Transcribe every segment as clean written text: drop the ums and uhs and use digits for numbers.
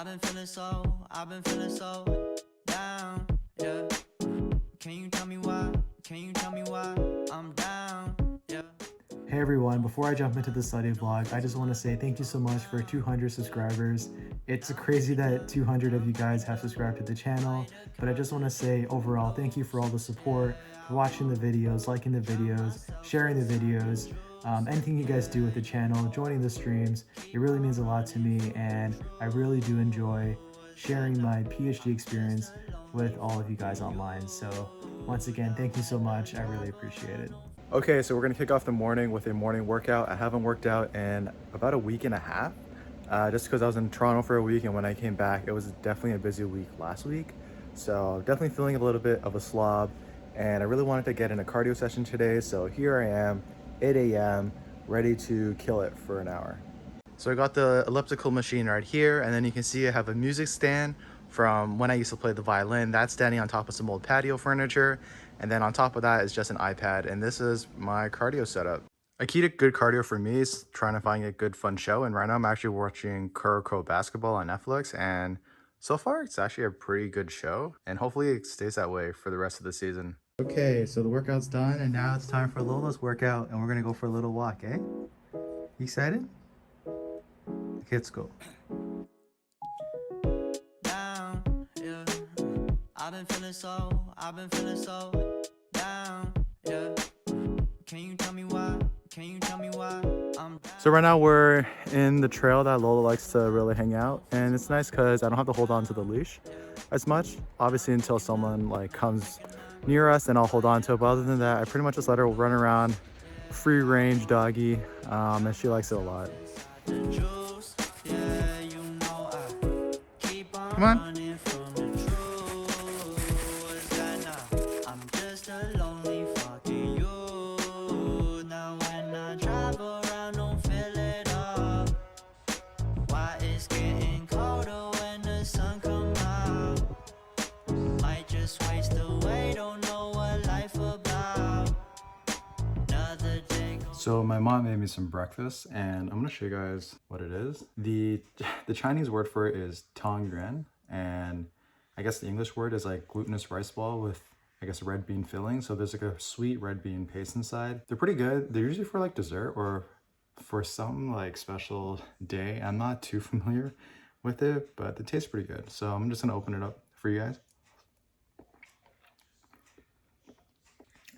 I've been feeling so down, yeah. Can you tell me why? Can you tell me why I'm down, yeah. Hey everyone, before I jump into the study vlog, I just want to say thank you so much for 200 subscribers. It's crazy that 200 of you guys have subscribed to the channel, but I just want to say overall, thank you for all the support, for watching the videos, liking the videos, sharing the videos, anything you guys do with the channel, joining the streams. It really means a lot to me, and I really do enjoy sharing my PhD experience with all of you guys online. So once again, thank you so much. I really appreciate it. Okay, so we're gonna kick off the morning with a morning workout. I haven't worked out in about a week and a half, just because I was in Toronto for a week, and when I came back, it was definitely a busy week last week. So definitely feeling a little bit of a slob, and I really wanted to get in a cardio session today. So here I am, 8 a.m., ready to kill it for an hour. So I got the elliptical machine right here, and then you can see I have a music stand from when I used to play the violin. That's standing on top of some old patio furniture. And then on top of that is just an iPad, and this is my cardio setup. A key to good cardio for me is trying to find a good fun show, and right now I'm actually watching Kuroko Basketball on Netflix, and so far it's actually a pretty good show, and hopefully it stays that way for the rest of the season. Okay, so the workout's done, and now it's time for Lola's workout, and we're gonna go for a little walk, eh? You excited? Okay, let's go. Down, yeah. I've been feeling so down, yeah. Can you tell me why? Can you tell me why I'm down? So right now we're in the trail that Lola likes to really hang out, and it's nice because I don't have to hold on to the leash as much, obviously, until someone like comes near us, and I'll hold on to it. But other than that, I pretty much just let her run around, free range doggy, and she likes it a lot. Come on. So my mom made me some breakfast, and I'm gonna show you guys what it is. The Chinese word for it is tang yuan, and I guess the English word is like glutinous rice ball with, I guess, red bean filling. So there's like a sweet red bean paste inside. They're pretty good. They're usually for like dessert or for some like special day. I'm not too familiar with it, but it tastes pretty good. So I'm just gonna open it up for you guys.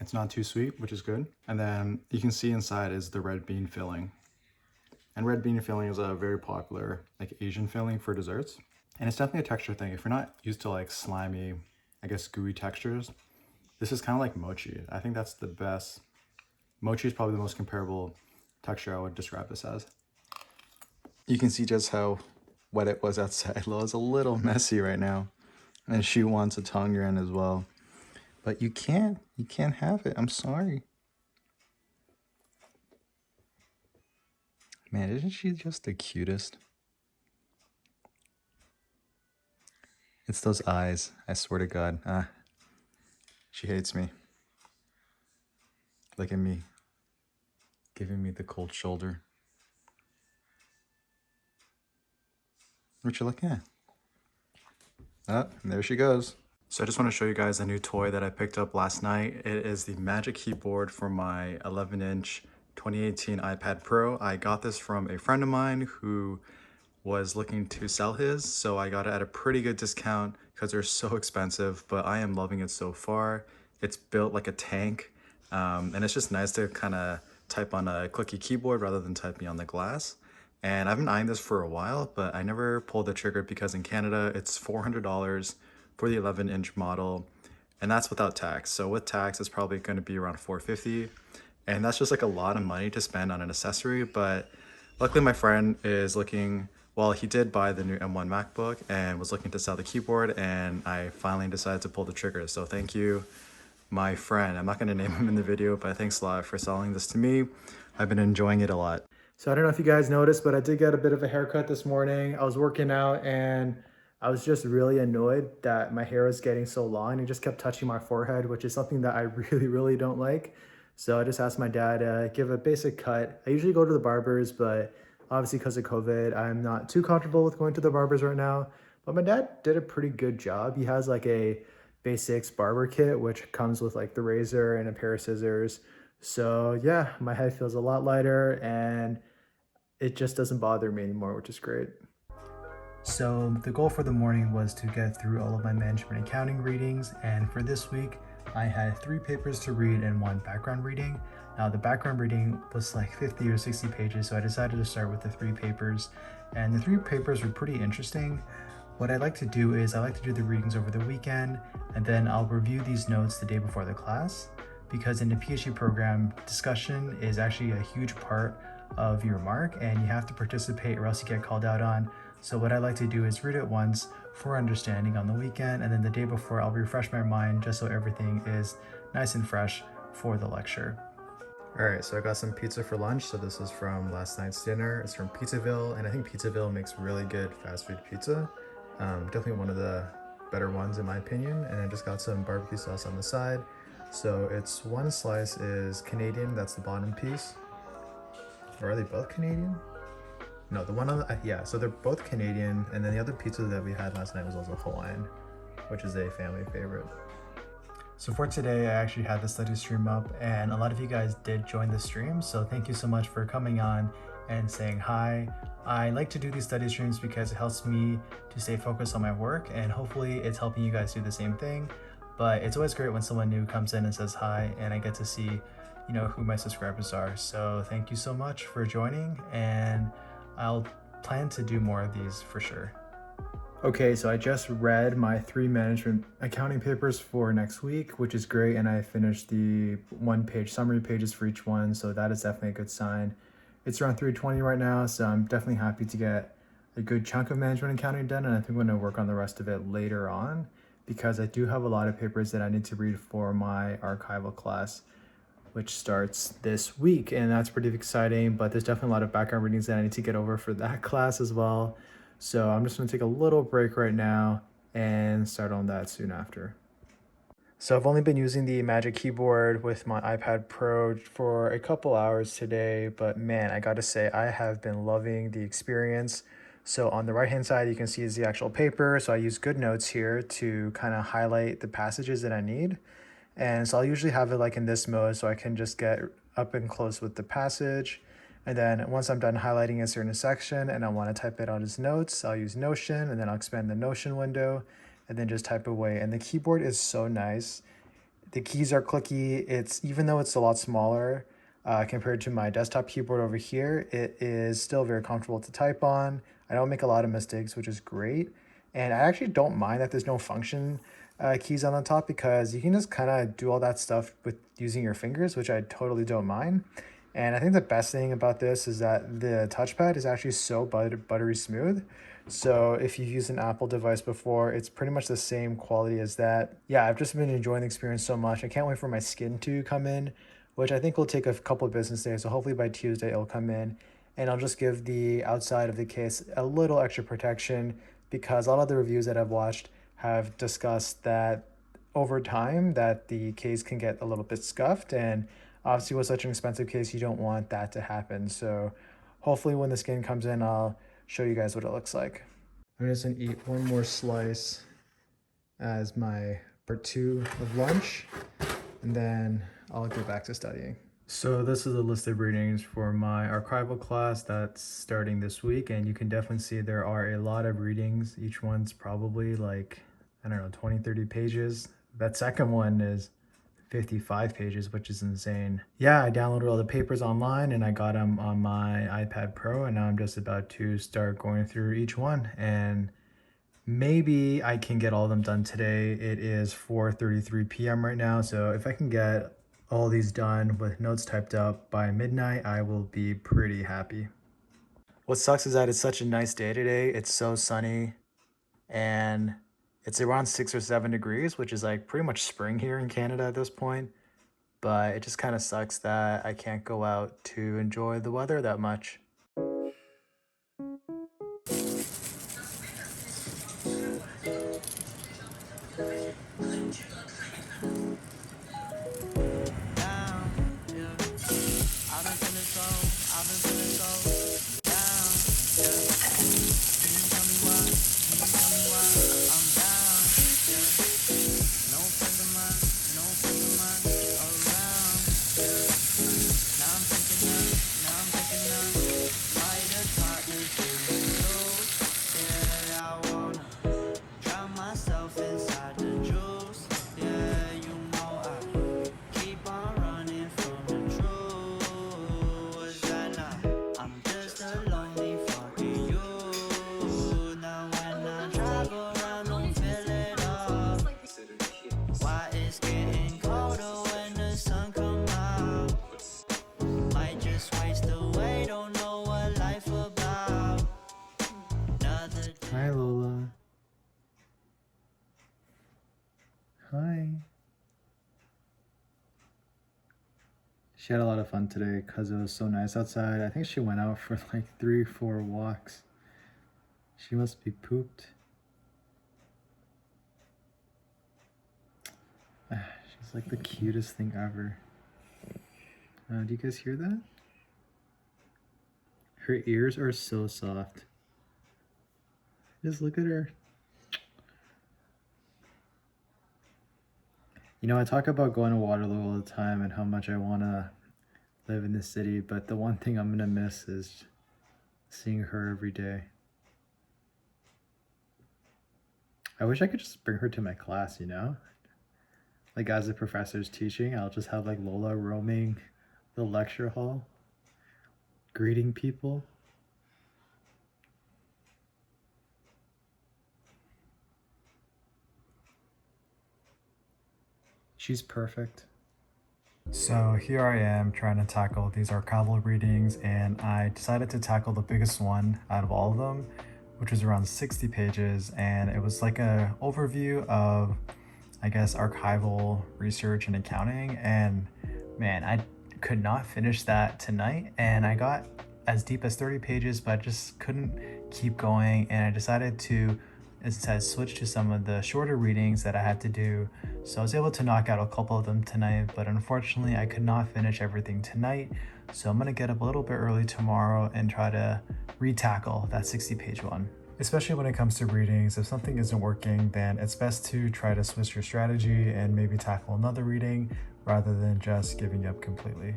It's not too sweet, which is good. And then you can see inside is the red bean filling. And red bean filling is a very popular like Asian filling for desserts. And it's definitely a texture thing. If you're not used to like slimy, I guess gooey textures, this is kind of like mochi. I think that's the best. Mochi is probably the most comparable texture I would describe this as. You can see just how wet it was outside. Lola's a little messy right now, and she wants a tang yuan as well. But you can't have it. I'm sorry. Man, isn't she just the cutest? It's those eyes. I swear to God. She hates me. Look at me. Giving me the cold shoulder. What you looking at? Oh, there she goes. So I just want to show you guys a new toy that I picked up last night. It is the Magic Keyboard for my 11-inch 2018 iPad Pro. I got this from a friend of mine who was looking to sell his, so I got it at a pretty good discount because they're so expensive, but I am loving it so far. It's built like a tank, and it's just nice to kind of type on a clicky keyboard rather than typing on the glass. And I've been eyeing this for a while, but I never pulled the trigger because in Canada, it's $400 for the 11-inch model, and that's without tax. So with tax, it's probably going to be around $450, and that's just like a lot of money to spend on an accessory. But luckily my friend is looking, well, he did buy the new M1 MacBook and was looking to sell the keyboard, and I finally decided to pull the trigger. So thank you, my friend. I'm not going to name him in the video, but thanks a lot for selling this to me. I've been enjoying it a lot. So I don't know if you guys noticed, but I did get a bit of a haircut this morning. I was working out, and I was just really annoyed that my hair was getting so long. It just kept touching my forehead, which is something that I really don't like. So I just asked my dad to give a basic cut. I usually go to the barbers, but Obviously, because of COVID, I'm not too comfortable with going to the barbers right now, but my dad did a pretty good job. He has like a basics barber kit, which comes with like the razor and a pair of scissors. So yeah, my head feels a lot lighter and it just doesn't bother me anymore, which is great. So the goal for the morning was to get through all of my management accounting readings, and for this week, I had 3 papers to read and 1 background reading. Now the background reading was like 50 or 60 pages, so I decided to start with the 3 papers, and the 3 papers were pretty interesting. What I like to do is I like to do the readings over the weekend, and then I'll review these notes the day before the class, because in the PhD program, discussion is actually a huge part of your mark, and you have to participate or else you get called out on. So what I like to do is read it once for understanding on the weekend, and then the day before I'll refresh my mind just so everything is nice and fresh for the lecture. All right, so I got some pizza for lunch. So this is from last night's dinner. It's from Pizzaville, and I think Pizzaville makes really good fast food pizza. Definitely one of the better ones in my opinion. And I just got some barbecue sauce on the side. So it's 1 slice is Canadian, that's the bottom piece. Or are they both Canadian? No, the one on the, yeah, so they're both Canadian, and then the other pizza that we had last night was also Hawaiian, which is a family favorite. So for today, I actually had the study stream up, and a lot of you guys did join the stream, so thank you so much for coming on and saying hi. I like to do these study streams because it helps me to stay focused on my work, and hopefully it's helping you guys do the same thing. But it's always great when someone new comes in and says hi, and I get to see, you know, who my subscribers are. So thank you so much for joining, and I'll plan to do more of these for sure. Okay, so I just read my 3 management accounting papers for next week, which is great, and I finished the 1-page summary pages for each one, so that is definitely a good sign. It's around 3:20 right now, so I'm definitely happy to get a good chunk of management accounting done, and I think I'm going to work on the rest of it later on, because I do have a lot of papers that I need to read for my archival class, which starts this week, and that's pretty exciting. But there's definitely a lot of background readings that I need to get over for that class as well. So I'm just gonna take a little break right now and start on that soon after. So I've only been using the Magic Keyboard with my iPad Pro for a couple hours today, but man, I gotta say, I have been loving the experience. So on the right-hand side, you can see is the actual paper. So I use GoodNotes here to kind of highlight the passages that I need. And so I'll usually have it like in this mode so I can just get up and close with the passage. And then once I'm done highlighting a certain section and I want to type it out as notes, I'll use Notion, and then I'll expand the Notion window and then just type away. And the keyboard is so nice. The keys are clicky. It's, even though it's a lot smaller compared to my desktop keyboard over here, it is still very comfortable to type on. I don't make a lot of mistakes, which is great. And I actually don't mind that there's no function keys on the top, because you can just kind of do all that stuff with using your fingers, which I totally don't mind. And I think the best thing about this is that the touchpad is actually so buttery smooth. So if you've used an Apple device before, it's pretty much the same quality as that. Yeah, I've just been enjoying the experience so much. I can't wait for my skin to come in, which I think will take a couple of business days. So hopefully by Tuesday it'll come in, and I'll just give the outside of the case a little extra protection, because a lot of the reviews that I've watched have discussed that over time that the case can get a little bit scuffed, and obviously with such an expensive case, you don't want that to happen. So hopefully when the skin comes in, I'll show you guys what it looks like. I'm just gonna eat one more slice as my part 2 of lunch, and then I'll go back to studying. So this is a list of readings for my archival class that's starting this week, and you can definitely see there are a lot of readings. Each one's probably like, I don't know, 20, 30 pages. That second one is 55 pages, which is insane. Yeah, I downloaded all the papers online and I got them on my iPad Pro, and now I'm just about to start going through each one, and maybe I can get all of them done today. It is 4:33 p.m. right now, so if I can get all these done with notes typed up by midnight, I will be pretty happy. What sucks is that it's such a nice day today. It's so sunny, and it's around 6 or 7 degrees, which is like pretty much spring here in Canada at this point. But it just kind of sucks that I can't go out to enjoy the weather that much. Hi, Lola. Hi. She had a lot of fun today because it was so nice outside. I think she went out for like 3-4 walks. She must be pooped. She's like the cutest thing ever. Do you guys hear that? Her ears are so soft. Just look at her. You know, I talk about going to Waterloo all the time and how much I want to live in the city, but the one thing I'm going to miss is seeing her every day. I wish I could just bring her to my class, you know? Like as the professor's teaching, I'll just have like Lola roaming the lecture hall, greeting people. She's perfect. So here I am trying to tackle these archival readings, and I decided to tackle the biggest one out of all of them, which was around 60 pages, and it was like a overview of, I guess, archival research and accounting. And man, I could not finish that tonight, and I got as deep as 30 pages, but I just couldn't keep going, and I decided to instead switch to some of the shorter readings that I had to do. So I was able to knock out a couple of them tonight, but unfortunately I could not finish everything tonight. So I'm gonna get up a little bit early tomorrow and try to re-tackle that 60-page one. Especially when it comes to readings, if something isn't working, then it's best to try to switch your strategy and maybe tackle another reading rather than just giving up completely.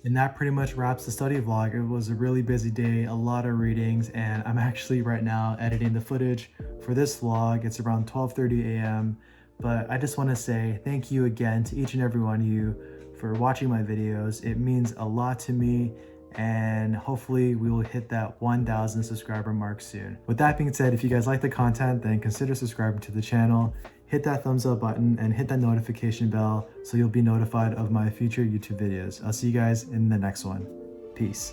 And that pretty much wraps the study vlog. It was a really busy day, a lot of readings, and I'm actually right now editing the footage for this vlog. It's around 12:30 a.m. But I just want to say thank you again to each and every one of you for watching my videos. It means a lot to me, and hopefully we will hit that 1,000 subscriber mark soon. With that being said, if you guys like the content, then consider subscribing to the channel. Hit that thumbs up button and hit that notification bell so you'll be notified of my future YouTube videos. I'll see you guys in the next one. Peace.